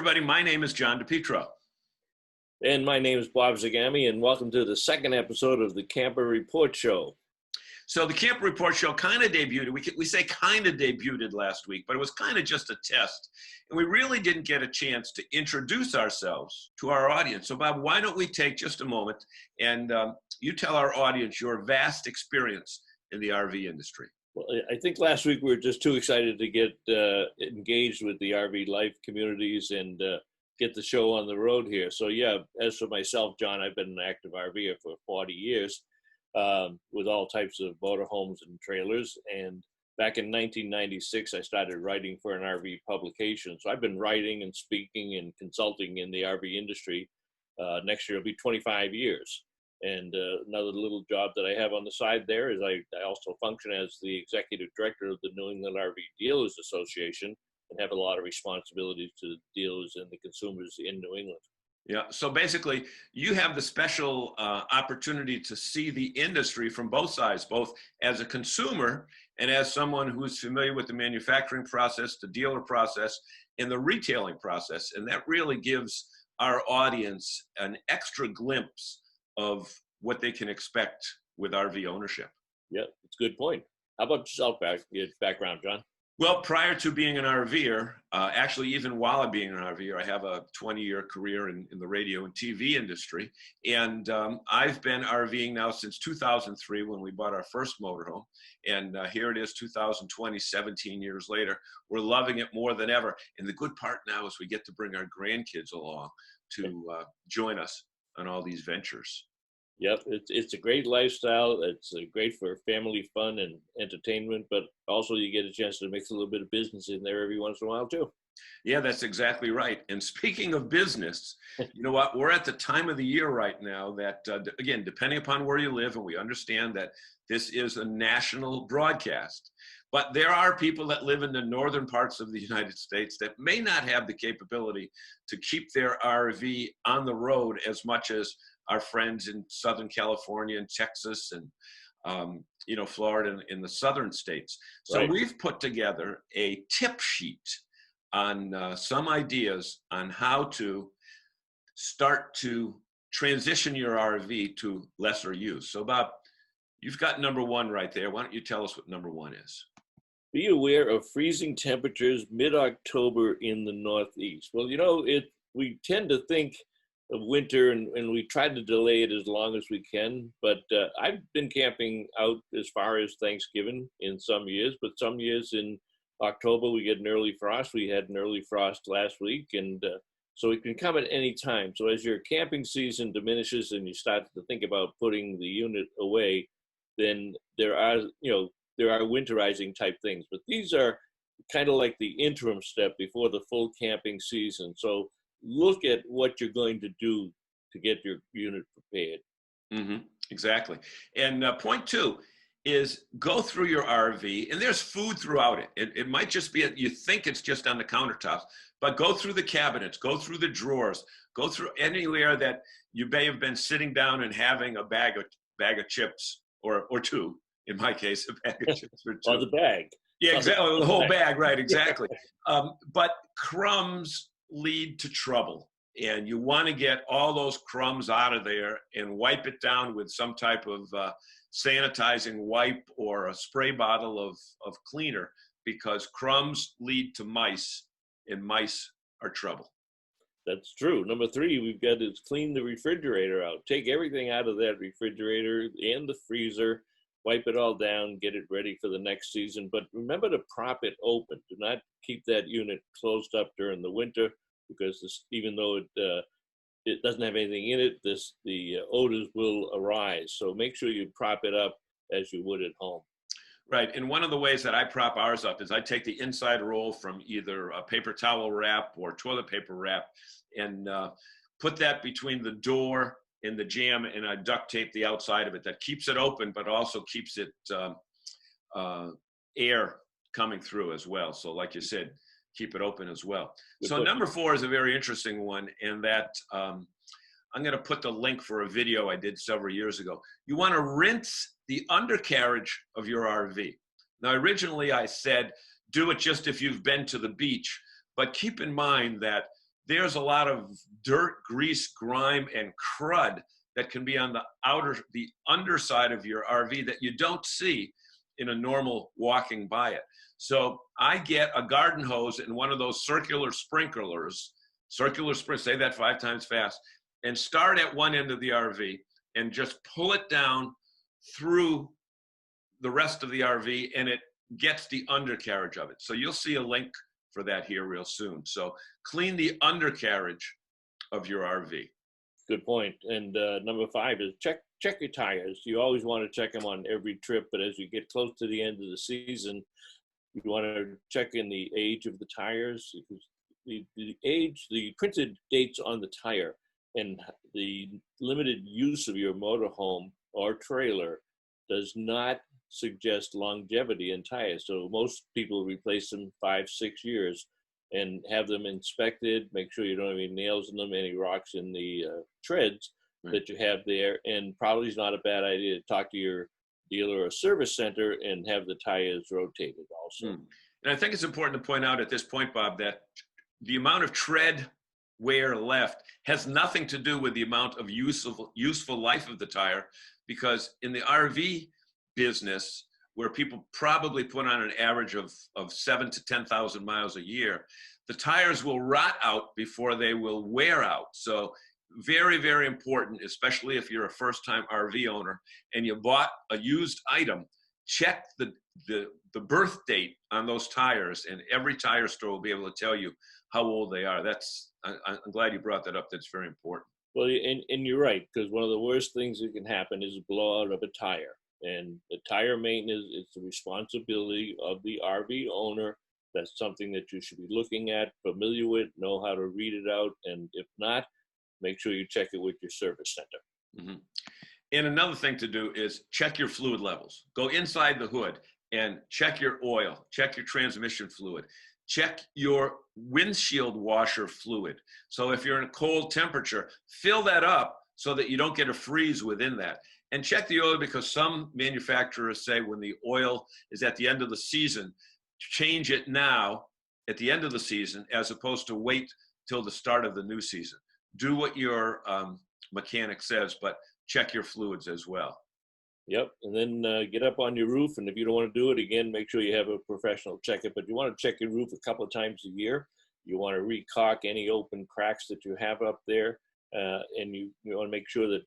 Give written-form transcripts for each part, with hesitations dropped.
everybody. My name is John DePietro. And my name is Bob Zagami, and welcome to the second episode of the Camper Report Show. So the Camper Report Show kind of debuted. We say kind of debuted last week, but it was kind of just a test. And we really didn't get a chance to introduce ourselves to our audience. So Bob, why don't we take just a moment and you tell our audience your vast experience in the RV industry. Well, I think last week we were just too excited to get engaged with the RV life communities and get the show on the road here. So yeah, as for myself, John, I've been an active RVer for 40 years with all types of motorhomes and trailers. And back in 1996, I started writing for an RV publication. So I've been writing and speaking and consulting in the RV industry. Next year will be 25 years. And another little job that I have on the side there is I also function as the executive director of the New England RV Dealers Association and have a lot of responsibilities to the dealers and the consumers in New England. Yeah, so basically you have the special opportunity to see the industry from both sides, both as a consumer and as someone who's familiar with the manufacturing process, the dealer process, and the retailing process. And that really gives our audience an extra glimpse of what they can expect with RV ownership. Yeah, it's a good point. How about yourself, your background, John? Well, prior to being an RVer, actually even while being an RVer, I have a 20-year career in the radio and TV industry. And I've been RVing now since 2003 when we bought our first motorhome. And here it is, 2020, 17 years later. We're loving it more than ever. And the good part now is we get to bring our grandkids along to join us on all these ventures. Yep, it's a great lifestyle. It's great for family fun and entertainment, but also you get a chance to mix a little bit of business in there every once in a while too. Yeah, that's exactly right. And speaking of business, you know what? We're at the time of the year right now that, again, depending upon where you live, and we understand that this is a national broadcast, but there are people that live in the northern parts of the United States that may not have the capability to keep their RV on the road as much as our friends in Southern California and Texas and, Florida and in the southern states. So Right. We've put together a tip sheet on some ideas on how to start to transition your RV to lesser use. So Bob, you've got number one right there. Why don't you tell us what number one is? Be aware of freezing temperatures mid-October in the Northeast. Well, we tend to think of winter and we try to delay it as long as we can. But I've been camping out as far as Thanksgiving in some years, but some years in October we get an early frost. We had an early frost last week, and so it can come at any time. So as your camping season diminishes and you start to think about putting the unit away, then there are winterizing type things. But these are kind of like the interim step before the full camping season. So look at what you're going to do to get your unit prepared. Mm-hmm. Exactly. And point two is go through your RV, and there's food throughout it. It might just be, you think it's just on the countertops, but go through the cabinets, go through the drawers, go through anywhere that you may have been sitting down and having a bag of chips or two. In my case, a bag of chips or two. Or the bag. Yeah, exactly. The whole bag, right, exactly. But crumbs lead to trouble. And you want to get all those crumbs out of there and wipe it down with some type of sanitizing wipe or a spray bottle of cleaner, because crumbs lead to mice, and mice are trouble. That's true. Number three, we've got to clean the refrigerator out. Take everything out of that refrigerator and the freezer, wipe it all down, get it ready for the next season. But remember to prop it open. Do not keep that unit closed up during the winter, because even though it doesn't have anything in it, the odors will arise. So make sure you prop it up as you would at home. Right, and one of the ways that I prop ours up is I take the inside roll from either a paper towel wrap or toilet paper wrap and put that between the door and the jamb, and I duct tape the outside of it. That keeps it open, but also keeps it air coming through as well. So like you said, keep it open as well. So number four is a very interesting one, and that I'm going to put the link for a video I did several years ago. You want to rinse the undercarriage of your RV. Now, originally I said, do it just if you've been to the beach, but keep in mind that there's a lot of dirt, grease, grime, and crud that can be on the underside of your RV that you don't see in a normal walking by it. So I get a garden hose and one of those circular sprinklers, say that 5 times fast, and start at one end of the RV and just pull it down through the rest of the RV, and it gets the undercarriage of it. So you'll see a link for that here real soon. So clean the undercarriage of your RV. Good point. And number 5 is check your tires. You always want to check them on every trip, but as you get close to the end of the season, you want to check in the age of the tires, because the age, the printed dates on the tire and the limited use of your motorhome or trailer does not suggest longevity in tires. So most people replace them 5-6 years and have them inspected, make sure you don't have any nails in them, any rocks in the treads that you have there. And probably is not a bad idea to talk to your dealer or service center and have the tires rotated also. And I think it's important to point out at this point, Bob, that the amount of tread wear left has nothing to do with the amount of useful life of the tire, because in the RV business, where people probably put on an average of 7,000 to 10,000 miles a year, the tires will rot out before they will wear out. So very, very important, especially if you're a first-time RV owner and you bought a used item, check the birth date on those tires, and every tire store will be able to tell you how old they are. I'm glad you brought that up. That's very important. Well, and you're right, because one of the worst things that can happen is blowout of a tire. And the tire maintenance is the responsibility of the RV owner. That's something that you should be looking at, familiar with, know how to read it out. And if not, make sure you check it with your service center. Mm-hmm. And another thing to do is check your fluid levels. Go inside the hood and check your oil, check your transmission fluid, check your windshield washer fluid. So if you're in a cold temperature, fill that up so that you don't get a freeze within that. And check the oil, because some manufacturers say when the oil is at the end of the season, change it now at the end of the season, as opposed to wait till the start of the new season. Do what your mechanic says, but check your fluids as well. Yep, and then get up on your roof, and if you don't want to do it, again, make sure you have a professional check it, but you want to check your roof a couple of times a year. You want to re-caulk any open cracks that you have up there. And you want to make sure that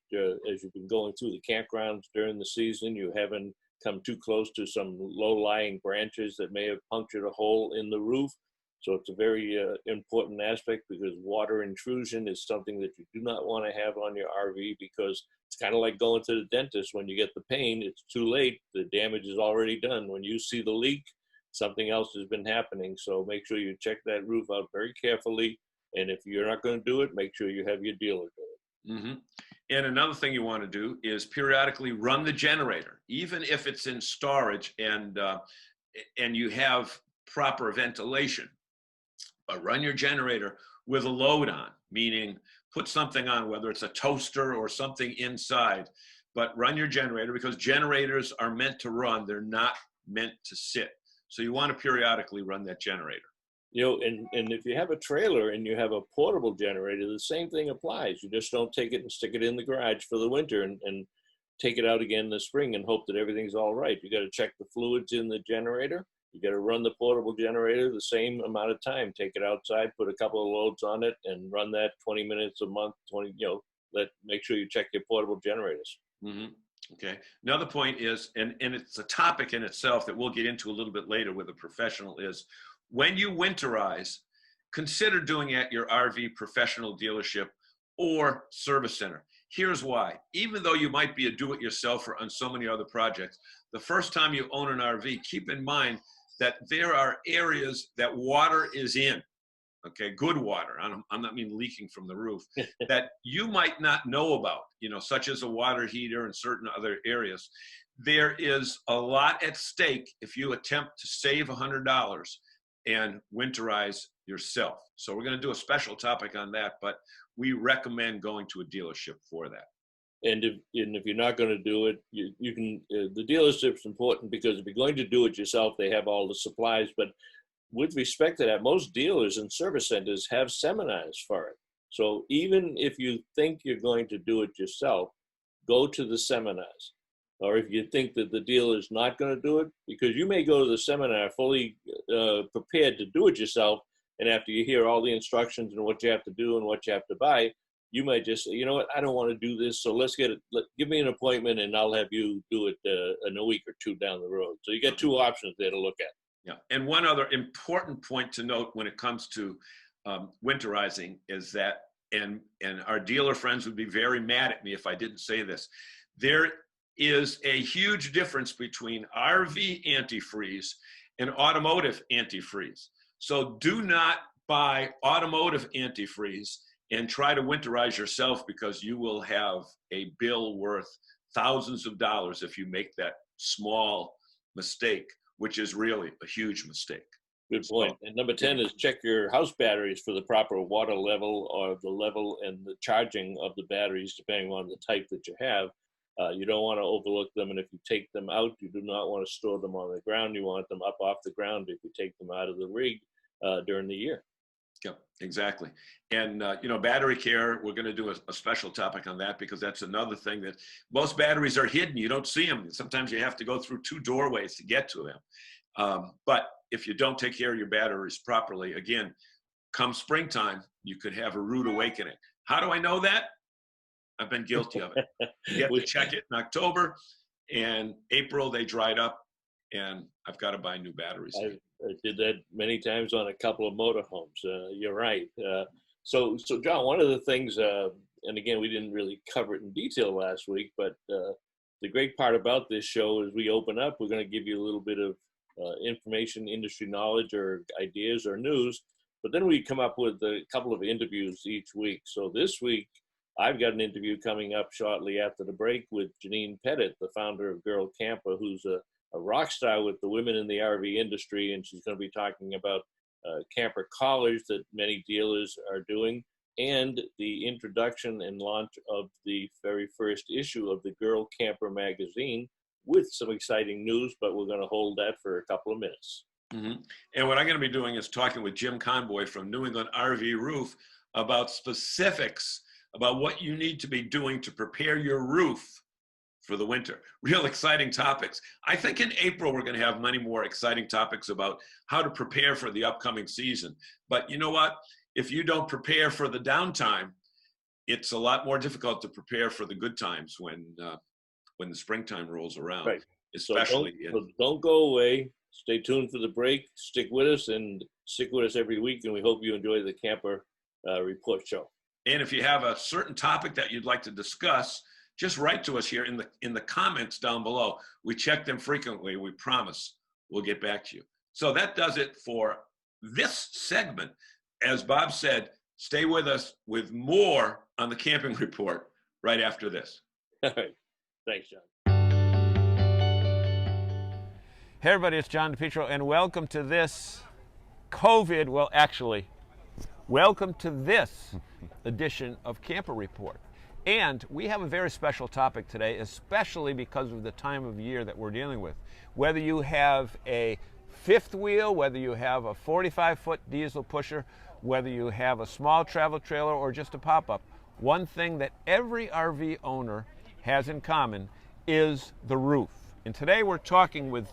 as you've been going through the campgrounds during the season, you haven't come too close to some low-lying branches that may have punctured a hole in the roof. So it's a very important aspect, because water intrusion is something that you do not want to have on your RV, because it's kind of like going to the dentist. When you get the pain, it's too late. The damage is already done. When you see the leak, something else has been happening. So make sure you check that roof out very carefully. And if you're not going to do it, make sure you have your dealer do it. Mm-hmm. And another thing you want to do is periodically run the generator, even if it's in storage and you have proper ventilation. But run your generator with a load on, meaning put something on, whether it's a toaster or something inside. But run your generator, because generators are meant to run. They're not meant to sit. So you want to periodically run that generator. You know, and if you have a trailer and you have a portable generator, the same thing applies. You just don't take it and stick it in the garage for the winter and take it out again in the spring and hope that everything's all right. You got to check the fluids in the generator. You got to run the portable generator the same amount of time. Take it outside, put a couple of loads on it, and run that 20 minutes a month. Make sure you check your portable generators. Mm-hmm. Okay. Another point is, and it's a topic in itself that we'll get into a little bit later with a professional, is when you winterize, consider doing it at your RV professional dealership or service center. Here's why. Even though you might be a do-it-yourselfer on so many other projects, the first time you own an RV, keep in mind that there are areas that water is in, okay, good water, I'm not mean leaking from the roof, that you might not know about, such as a water heater and certain other areas. There is a lot at stake if you attempt to save $100 and winterize yourself. So we're going to do a special topic on that, but we recommend going to a dealership for that. And if you're not going to do it, you can. The dealership's important, because if you're going to do it yourself, they have all the supplies. But with respect to that, most dealers and service centers have seminars for it. So even if you think you're going to do it yourself, go to the seminars. Or if you think that the dealer is not going to do it, because you may go to the seminar fully prepared to do it yourself, and after you hear all the instructions and what you have to do and what you have to buy, you might just say, you know what, I don't want to do this, so give me an appointment and I'll have you do it in a week or two down the road. So you get two options there to look at. Yeah, and one other important point to note when it comes to winterizing is that, and our dealer friends would be very mad at me if I didn't say this, there is a huge difference between RV antifreeze and automotive antifreeze. So do not buy automotive antifreeze and try to winterize yourself, because you will have a bill worth thousands of dollars if you make that small mistake, which is really a huge mistake. Good point. And number 10 is check your house batteries for the proper water level, or the level and the charging of the batteries, depending on the type that you have. You don't want to overlook them, and if you take them out, you do not want to store them on the ground. You want them up off the ground if you take them out of the rig during the year. Yeah, exactly. And, battery care, we're going to do a special topic on that, because that's another thing that most batteries are hidden. You don't see them. Sometimes you have to go through two doorways to get to them. But if you don't take care of your batteries properly, again, come springtime, you could have a rude awakening. How do I know that? I've been guilty of it. You have to check it in October, and April they dried up, and I've got to buy new batteries. I did that many times on a couple of motorhomes. You're right. So John, one of the things, and again, we didn't really cover it in detail last week, but the great part about this show is we open up, we're going to give you a little bit of information, industry knowledge, or ideas or news, but then we come up with a couple of interviews each week. So this week, I've got an interview coming up shortly after the break with Janine Pettit, the founder of Girl Camper, who's a rock star with the women in the RV industry, and she's going to be talking about camper collars that many dealers are doing, and the introduction and launch of the very first issue of the Girl Camper magazine, with some exciting news, but we're going to hold that for a couple of minutes. Mm-hmm. And what I'm going to be doing is talking with Jim Conboy from New England RV Roof about specifics about what you need to be doing to prepare your roof for the winter. Real exciting topics. I think in April, we're going to have many more exciting topics about how to prepare for the upcoming season. But you know what? If you don't prepare for the downtime, it's a lot more difficult to prepare for the good times when the springtime rolls around. Right. Especially. So don't go away. Stay tuned for the break. Stick with us, and stick with us every week. And we hope you enjoy the Camper Report Show. And if you have a certain topic that you'd like to discuss, just write to us here in the comments down below. We check them frequently. We promise we'll get back to you. So that does it for this segment. As Bob said, stay with us with more on the Camping Report right after this. All right. Thanks, John. Hey everybody, it's John DePietro, and welcome to this welcome to this edition of Camper Report. And we have a very special topic today, especially because of the time of year that we're dealing with. Whether you have a fifth wheel, whether you have a 45-foot diesel pusher, whether you have a small travel trailer or just a pop-up, one thing that every RV owner has in common is the roof. And today we're talking with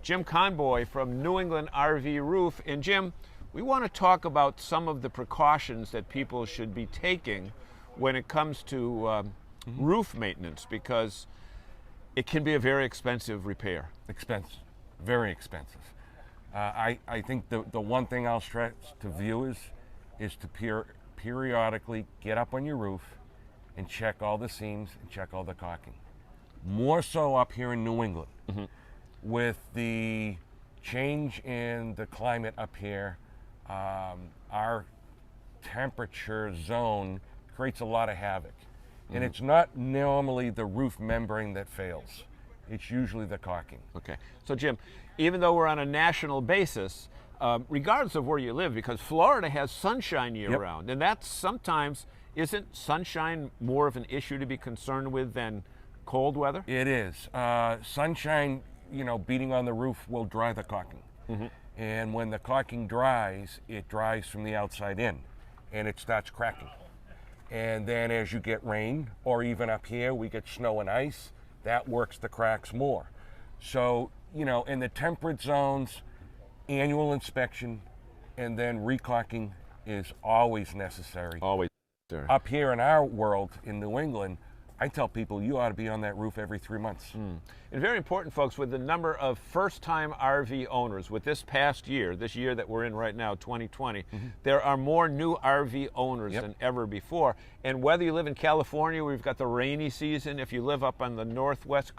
Jim Conboy from New England RV Roof. And Jim, we want to talk about some of the precautions that people should be taking when it comes to roof maintenance, because it can be a very expensive repair. Expensive, very expensive. I think the one thing I'll stress to viewers is to periodically get up on your roof and check all the seams and check all the caulking. More so up here in New England. Mm-hmm. With the change in the climate up here, our temperature zone creates a lot of havoc. Mm-hmm. And it's not normally the roof membrane that fails. It's usually the caulking. Okay. So Jim, even though we're on a national basis, regardless of where you live, because Florida has sunshine year-round, and that's sometimes, isn't sunshine more of an issue to be concerned with than cold weather? It is. Sunshine, beating on the roof will dry the caulking. And when the caulking dries, it dries from the outside in, and it starts cracking. And then as you get rain, or even up here, we get snow and ice, that works the cracks more. So, you know, in the temperate zones, annual inspection and then recaulking is always necessary. Always there. Up here in our world, in New England, I tell people you ought to be on that roof every 3 months. And very important, folks, with the number of first-time RV owners with this past year, this year that we're in right now, 2020, there are more new RV owners than ever before. And whether you live in California, where we've got the rainy season, if you live up on the northwest,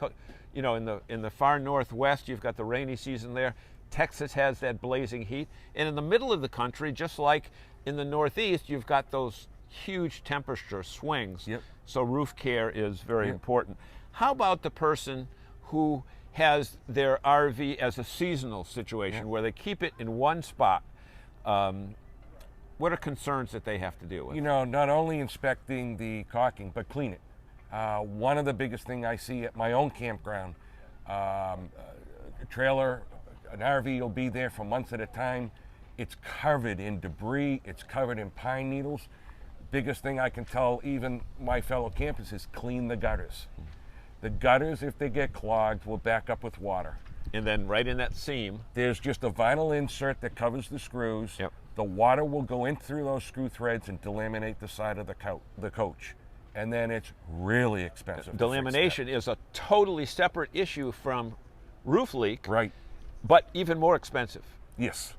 you know, in the far northwest, you've got the rainy season there. Texas has that blazing heat. And in the middle of the country, just like in the Northeast, you've got those huge temperature swings. So roof care is very important. How about the person who has their RV as a seasonal situation where they keep it in one spot? What are concerns that they have to deal with? You know, not only inspecting the caulking, but clean it. One of the biggest things I see at my own campground, a trailer, an RV will be there for months at a time. It's covered in debris, it's covered in pine needles. Biggest thing I can tell even my fellow campers is clean the gutters. The gutters, if they get clogged, will back up with water. And then right in that seam, there's just a vinyl insert that covers the screws. The water will go in through those screw threads and delaminate the side of the coach. And then it's really expensive. Delamination is a totally separate issue from roof leak. Right. But even more expensive. Yes.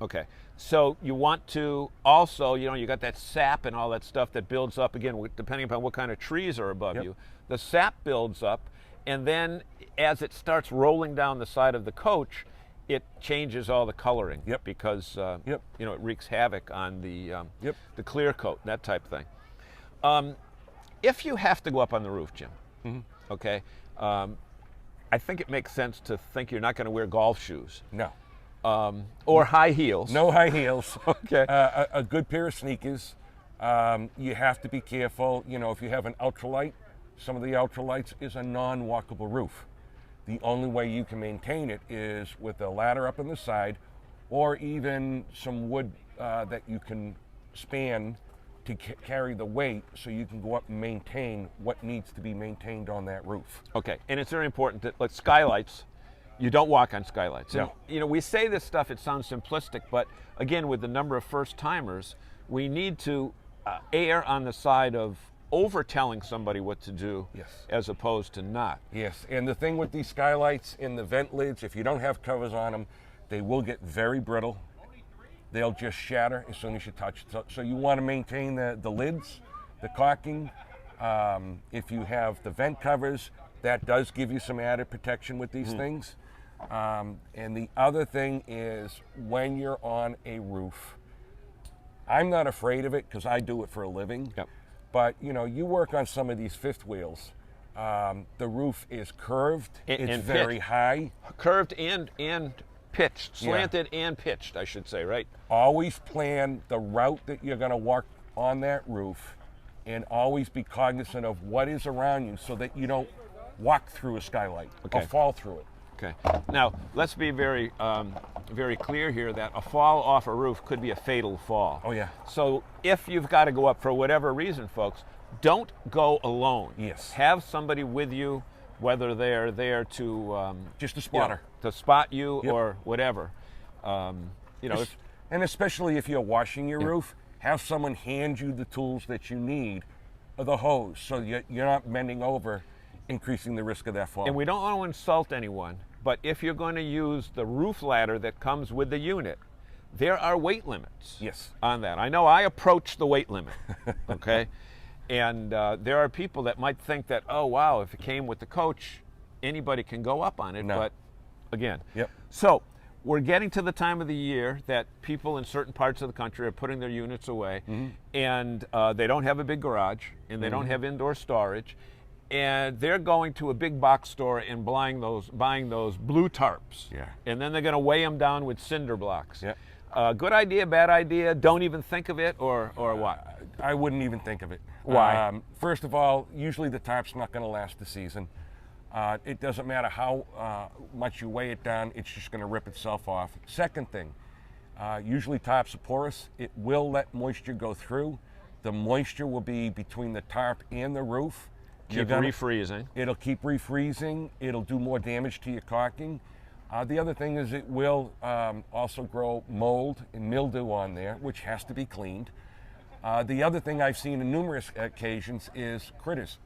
Okay. So you want to also, you know, you got that sap and all that stuff that builds up, again, depending upon what kind of trees are above you. The sap builds up, and then as it starts rolling down the side of the coach, it changes all the coloring because, you know, it wreaks havoc on the clear coat, that type of thing. If you have to go up on the roof, Jim, okay, I think it makes sense to think you're not going to wear golf shoes. No. Or high heels. No high heels. Okay. A good pair of sneakers. You have to be careful. You know, if you have an ultralight, some of the ultralights is a non-walkable roof. The only way you can maintain it is with a ladder up on the side, or even some wood that you can span to carry the weight, so you can go up and maintain what needs to be maintained on that roof. Okay, and it's very important that, like skylights, you don't walk on skylights. No. And, you know, we say this stuff, it sounds simplistic, but again, with the number of first timers, we need to err on the side of over telling somebody what to do as opposed to not. Yes, and the thing with these skylights in the vent lids, if you don't have covers on them, they will get very brittle. They'll just shatter as soon as you touch it. So you want to maintain the lids, the caulking. If you have the vent covers, that does give you some added protection with these things. And the other thing is when you're on a roof, I'm not afraid of it because I do it for a living. But you know, you work on some of these fifth wheels. The roof is curved. It's very high. Curved and pitched, slanted and pitched, I should say, right? Always plan the route that you're going to walk on that roof, and always be cognizant of what is around you so that you don't walk through a skylight or fall through it. Okay. Now, let's be very, very clear here that a fall off a roof could be a fatal fall. Oh, yeah. So if you've got to go up for whatever reason, folks, don't go alone. Yes. Have somebody with you, whether they're there to just a spotter, to spot you or whatever. You know, and especially if you're washing your roof, have someone hand you the tools that you need, the hose, so you're not bending over, increasing the risk of that fall. And we don't want to insult anyone, but if you're going to use the roof ladder that comes with the unit, there are weight limits on that. I know I approach the weight limit, okay? And there are people that might think that, oh, wow, if it came with the coach, anybody can go up on it. But again, so we're getting to the time of the year that people in certain parts of the country are putting their units away, and they don't have a big garage, and they don't have indoor storage, and they're going to a big box store and buying those blue tarps. And then they're going to weigh them down with cinder blocks. Good idea, bad idea, don't even think of it, or what? I wouldn't even think of it. Why? First of all, usually the tarp's not going to last the season. It doesn't matter how much you weigh it down, it's just going to rip itself off. Second thing, usually tarps are porous. It will let moisture go through. The moisture will be between the tarp and the roof. Keep refreezing. It'll keep refreezing. It'll do more damage to your caulking. The other thing is it will also grow mold and mildew on there, which has to be cleaned. The other thing I've seen on numerous occasions is critters.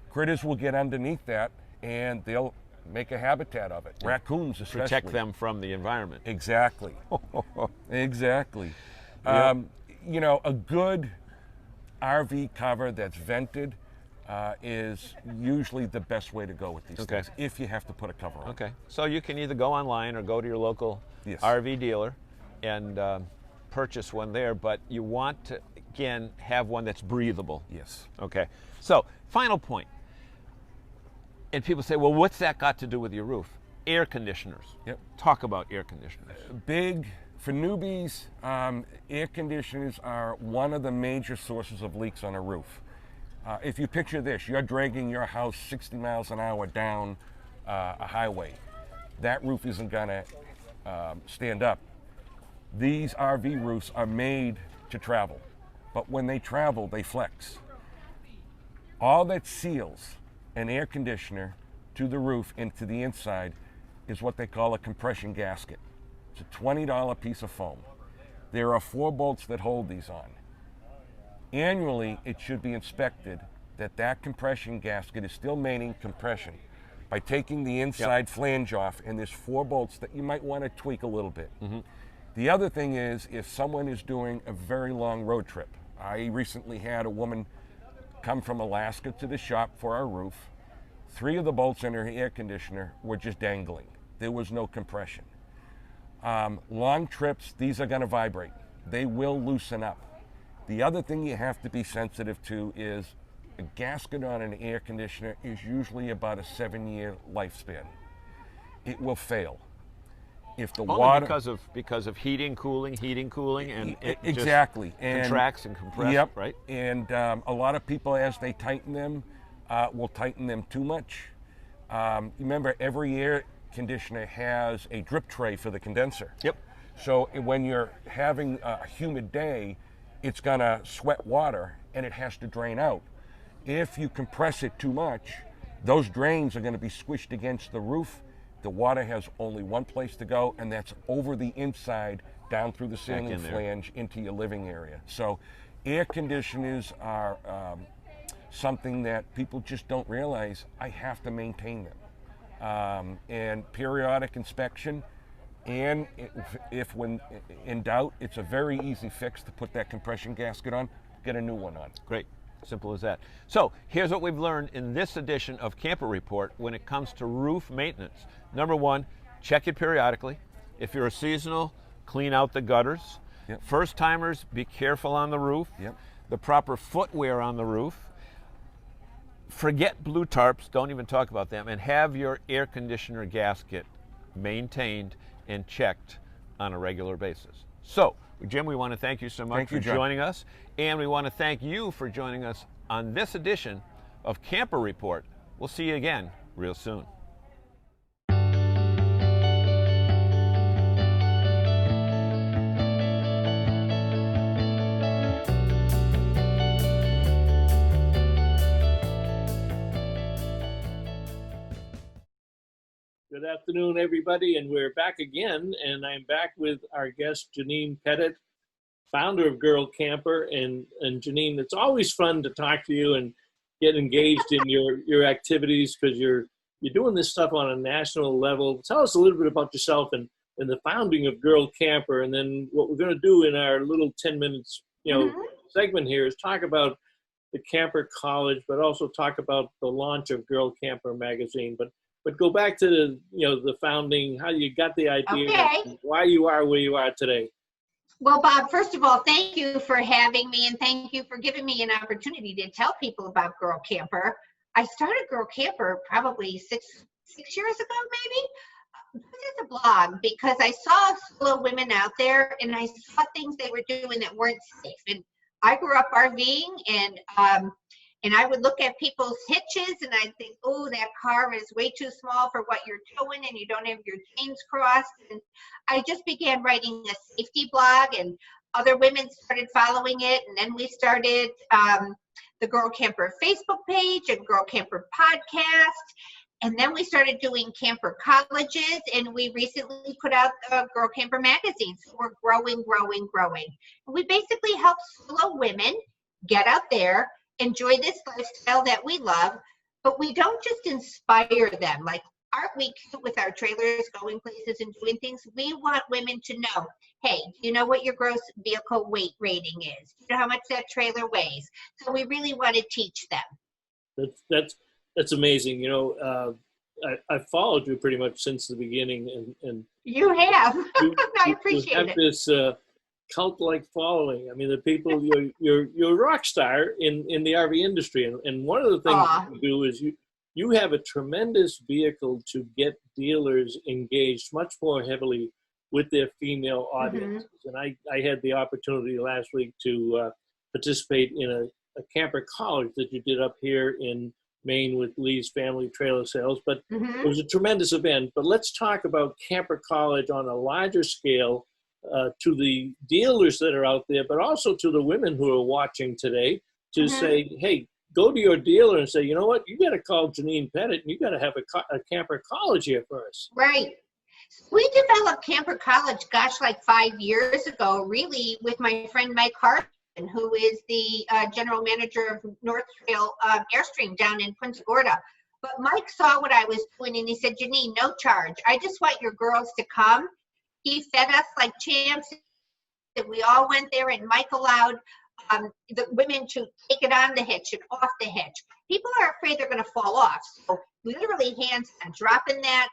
Critters will get underneath that and they'll make a habitat of it. Raccoons especially. Protect them from the environment. Exactly. Exactly. Yeah. You know, a good RV cover that's vented is usually the best way to go with these things, if you have to put a cover on. Okay. So you can either go online or go to your local RV dealer and purchase one there, but you want to, again, have one that's breathable. Yes. Okay. So, final point. And people say, well, what's that got to do with your roof? Air conditioners. Yep. Talk about air conditioners. Big, for newbies, air conditioners are one of the major sources of leaks on a roof. If you picture this, you're dragging your house 60 miles an hour down a highway. That roof isn't gonna stand up. These RV roofs are made to travel, but when they travel, they flex. All that seals an air conditioner to the roof and to the inside is what they call a compression gasket. It's a $20 piece of foam. There are 4 bolts that hold these on. Annually, it should be inspected that that compression gasket is still maintaining compression by taking the inside flange off, and there's 4 bolts that you might want to tweak a little bit. The other thing is if someone is doing a very long road trip. I recently had a woman come from Alaska to the shop for our roof. 3 of the bolts in her air conditioner were just dangling. There was no compression. Long trips, these are going to vibrate. They will loosen up. The other thing you have to be sensitive to is a gasket on an air conditioner is usually about a 7-year lifespan. It will fail. If the water because of heating, cooling, and it exactly just contracts and compresses, yep. right? And a lot of people, as they tighten them, will tighten them too much. Remember, every air conditioner has a drip tray for the condenser. Yep. So when you're having a humid day, it's gonna sweat water and it has to drain out. If you compress it too much, those drains are gonna be squished against the roof. The water has only one place to go, and that's over the inside, down through the ceiling flange into your living area. So air conditioners are something that people just don't realize. I have to maintain them. And periodic inspection, and if when in doubt, it's a very easy fix to put that compression gasket on, get a new one on. Great. Simple as that. So here's what we've learned in this edition of Camper Report when it comes to roof maintenance. Number 1, check it periodically. If you're a seasonal, clean out the gutters. Yep. First timers, be careful on the roof. Yep. The proper footwear on the roof. Forget blue tarps, don't even talk about them, and have your air conditioner gasket maintained and checked on a regular basis. So, Jim, we want to thank you so much for joining us, and we want to thank you for joining us on this edition of Camper Report. We'll see you again real soon. Good afternoon, everybody, and we're back again, and I'm back with our guest, Janine Pettit, founder of Girl Camper. And Janine, it's always fun to talk to you and get engaged in your activities, because you're doing this stuff on a national level. Tell us a little bit about yourself and the founding of Girl Camper, and then what we're going to do in our little 10 minutes segment here is talk about the Camper College, but also talk about the launch of Girl Camper magazine. But go back to the founding, how you got the idea, and why you are where you are today. Well, Bob, first of all, thank you for having me, and thank you for giving me an opportunity to tell people about Girl Camper. I started Girl Camper probably six years ago, maybe. This is a blog because I saw solo women out there, and I saw things they were doing that weren't safe. And I grew up RVing, And I would look at people's hitches and I'd think, oh, that car is way too small for what you're towing and you don't have your chains crossed. And I just began writing a safety blog, and other women started following it. And then we started the Girl Camper Facebook page and Girl Camper podcast. And then we started doing camper colleges, and we recently put out the Girl Camper magazine. So we're growing. And we basically help solo women get out there, enjoy this lifestyle that we love, but we don't just inspire them. Like, aren't we cute with our trailers going places and doing things? We want women to know, hey, do you know what your gross vehicle weight rating is? Do you know how much that trailer weighs? So we really want to teach them. That's amazing. You know, I followed you pretty much since the beginning, and You have. you, I appreciate you have it. this cult-like following. I mean, the people you're a rock star in the RV industry, and one of the things Aw. you do is you have a tremendous vehicle to get dealers engaged much more heavily with their female audiences. And I had the opportunity last week to participate in a camper college that you did up here in Maine with Lee's Family Trailer Sales, but it was a tremendous event. But let's talk about camper college on a larger scale to the dealers that are out there, but also to the women who are watching today to say, hey, go to your dealer and say, you know what, you got to call Janine Pettit and you got to have a camper college here for us. Right. We developed Camper College, gosh, like 5 years ago, really, with my friend Mike Carson, who is the general manager of North Trail Airstream down in Punta Gorda. But Mike saw what I was doing and he said, Janine, no charge. I just want your girls to come. He fed us like champs. And we all went there, and Mike allowed the women to take it on the hitch and off the hitch. People are afraid they're going to fall off. So literally hands on, dropping that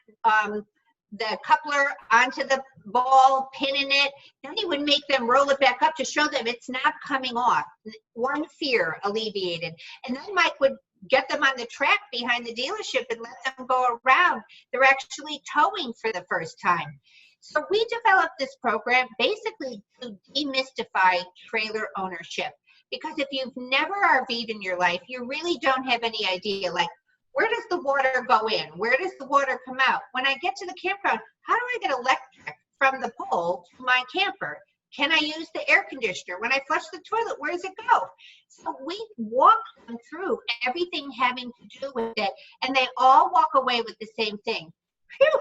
the coupler onto the ball, pinning it. Then he would make them roll it back up to show them it's not coming off. One fear alleviated. And then Mike would get them on the track behind the dealership and let them go around. They're actually towing for the first time. So we developed this program basically to demystify trailer ownership. Because if you've never RV'd in your life, you really don't have any idea, like, where does the water go in? Where does the water come out? When I get to the campground, how do I get electric from the pole to my camper? Can I use the air conditioner? When I flush the toilet, where does it go? So we walk them through everything having to do with it, and they all walk away with the same thing. Phew,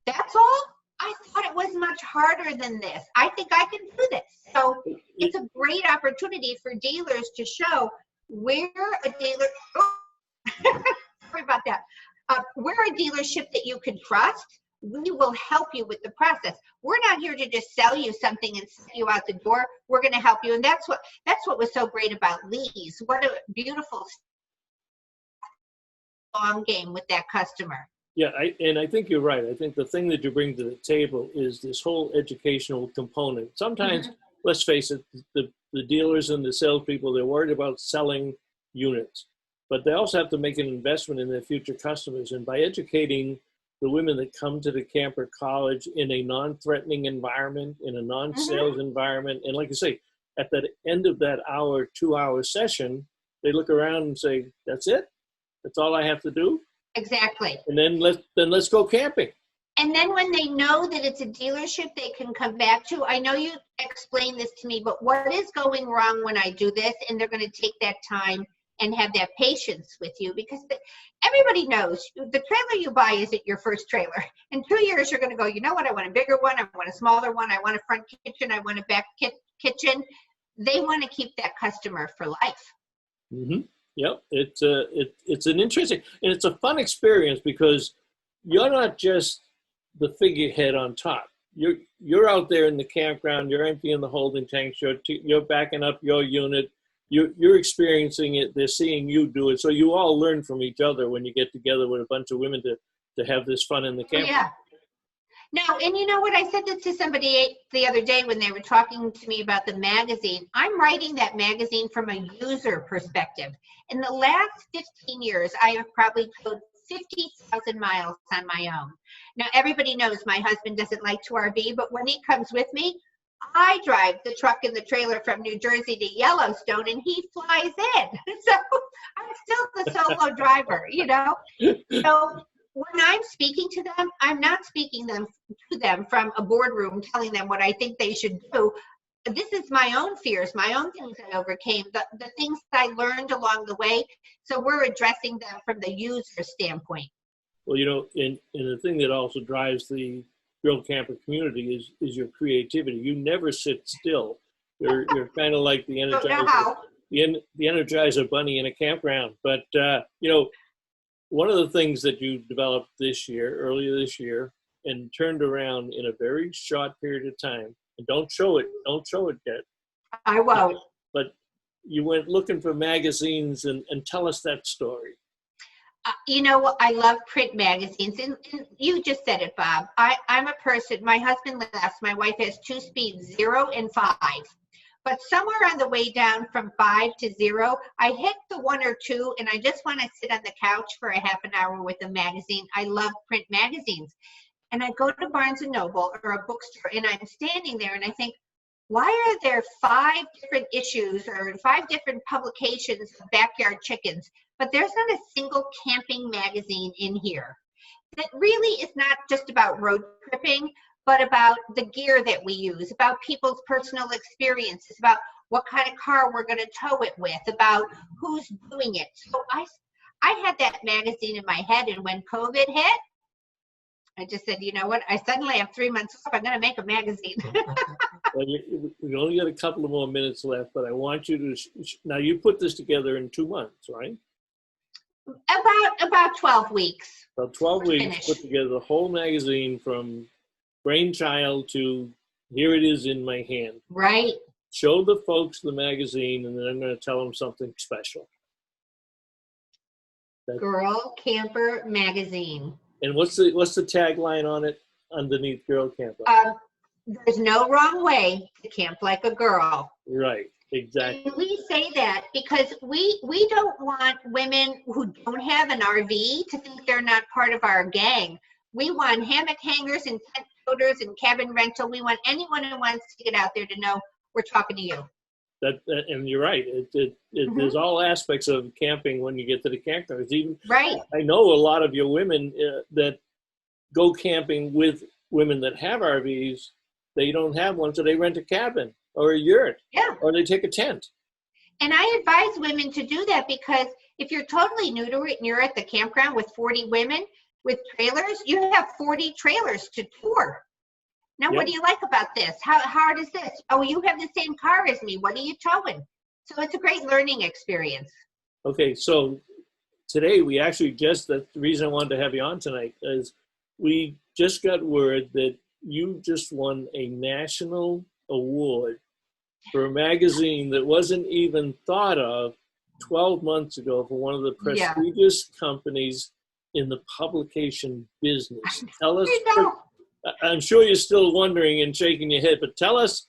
that's all? I thought it was much harder than this. I think I can do this. So it's a great opportunity for dealers to show where a dealer, sorry about that, we're a dealership that you can trust. We will help you with the process. We're not here to just sell you something and send you out the door. We're going to help you. And that's what was so great about Lee's. What a beautiful long game with that customer. Yeah, I think you're right. I think the thing that you bring to the table is this whole educational component. Sometimes, let's face it, the dealers and the salespeople, they're worried about selling units, but they also have to make an investment in their future customers. And by educating the women that come to the camper college in a non-threatening environment, in a non-sales environment, and like I say, at the end of that 2-hour session, they look around and say, that's it? That's all I have to do? Exactly. And then let's go camping. And then when they know that it's a dealership they can come back to, I know you explained this to me, but what is going wrong when I do this? And they're going to take that time and have that patience with you, because everybody knows the trailer you buy isn't your first trailer. In 2 years, you're going to go, you know what? I want a bigger one. I want a smaller one. I want a front kitchen. I want a back kitchen. They want to keep that customer for life. Mm-hmm. Yep, it's an interesting, and it's a fun experience because you're not just the figurehead on top. You're out there in the campground. You're emptying the holding tanks. You're backing up your unit. You're experiencing it. They're seeing you do it. So you all learn from each other when you get together with a bunch of women to have this fun in the campground. Yeah. Now, and you know what? I said this to somebody the other day when they were talking to me about the magazine. I'm writing that magazine from a user perspective. In the last 15 years, I have probably towed 50,000 miles on my own. Now, everybody knows my husband doesn't like to RV, but when he comes with me, I drive the truck and the trailer from New Jersey to Yellowstone, and he flies in. So I'm still the solo driver, you know? So when I'm speaking to them, I'm not speaking to them from a boardroom telling them what I think they should do. This is my own fears, my own things I overcame, the things that I learned along the way. So we're addressing them from the user standpoint. Well, you know, and the thing that also drives the girl camper community is your creativity. You never sit still. You're kind of like the Energizer bunny in a campground. But you know, one of the things that you developed earlier this year, and turned around in a very short period of time. And don't show it yet. I won't. But you went looking for magazines and tell us that story. You know, I love print magazines, and you just said it, Bob. I'm a person, my husband left, my wife has 2 speeds, 0 and 5. But somewhere on the way down from 5 to 0, I hit the 1 or 2, and I just want to sit on the couch for a half an hour with a magazine. I love print magazines. And I go to Barnes & Noble or a bookstore, and I'm standing there, and I think, why are there 5 different issues or 5 different publications of backyard chickens, but there's not a single camping magazine in here? That really is not just about road tripping, but about the gear that we use, about people's personal experiences, about what kind of car we're going to tow it with, about who's doing it. So I had that magazine in my head, and when COVID hit, I just said, you know what? I suddenly have 3 months off. I'm going to make a magazine. Well, we only got a couple of more minutes left, but I want you to, now you put this together in 2 months, right? About 12 weeks. About 12 weeks, Finish. put together the whole magazine from brainchild to here it is in my hand. Right. Show the folks the magazine, and then I'm going to tell them something special. Girl Camper Magazine. And what's the tagline on it underneath Girl Camper? There's no wrong way to camp like a girl. Right, exactly. And we say that because we don't want women who don't have an RV to think they're not part of our gang. We want hammock hangers and tent floaters and cabin rental. We want anyone who wants to get out there to know we're talking to you. And you're right. There's all aspects of camping when you get to the campgrounds. Even right. I know a lot of your women that go camping with women that have RVs. They don't have one, so they rent a cabin or a yurt, or they take a tent. And I advise women to do that because if you're totally new to it and you're at the campground with 40 women with trailers, you have 40 trailers to tour. Now, what do you like about this? How hard is this? Oh, you have the same car as me. What are you towing? So it's a great learning experience. Okay, so today we actually that's the reason I wanted to have you on tonight is we just got word that you just won a national award for a magazine that wasn't even thought of 12 months ago for one of the prestigious companies in the publication business. Tell us. I'm sure you're still wondering and shaking your head, but tell us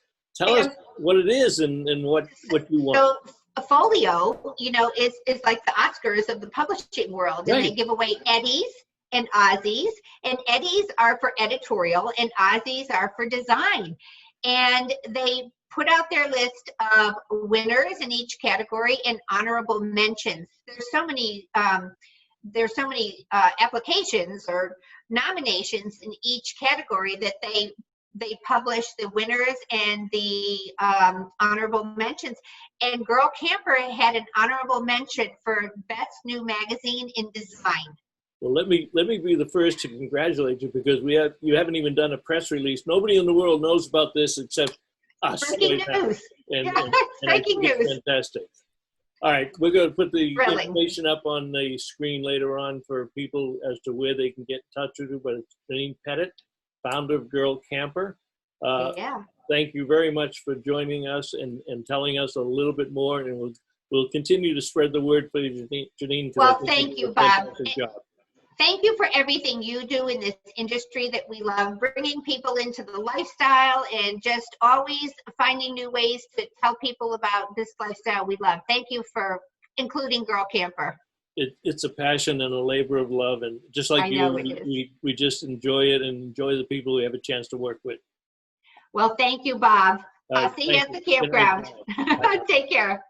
what it is and what you want. So a folio, you know, is like the Oscars of the publishing world, and they give away Eddies and Aussies, and Eddies are for editorial and Aussies are for design. And they put out their list of winners in each category and honorable mentions. There's so many applications or nominations in each category that they publish the winners and the honorable mentions. And Girl Camper had an honorable mention for Best New Magazine in Design. Well, let me be the first to congratulate you because you haven't even done a press release. Nobody in the world knows about this except us. Breaking news. Breaking news. Fantastic. All right, we're going to put the information up on the screen later on for people as to where they can get in touch with you. But it's Janine Pettit, founder of Girl Camper. Thank you very much for joining us and telling us a little bit more, and we'll continue to spread the word for you, Janine. Well, thank you, Bob. Thank you for everything you do in this industry that we love, bringing people into the lifestyle and just always finding new ways to tell people about this lifestyle we love. Thank you for including Girl Camper. It's a passion and a labor of love, and just like we just enjoy it and enjoy the people we have a chance to work with. Well, thank you, Bob. I'll see you Thank at the you. Good night. campground. Take care.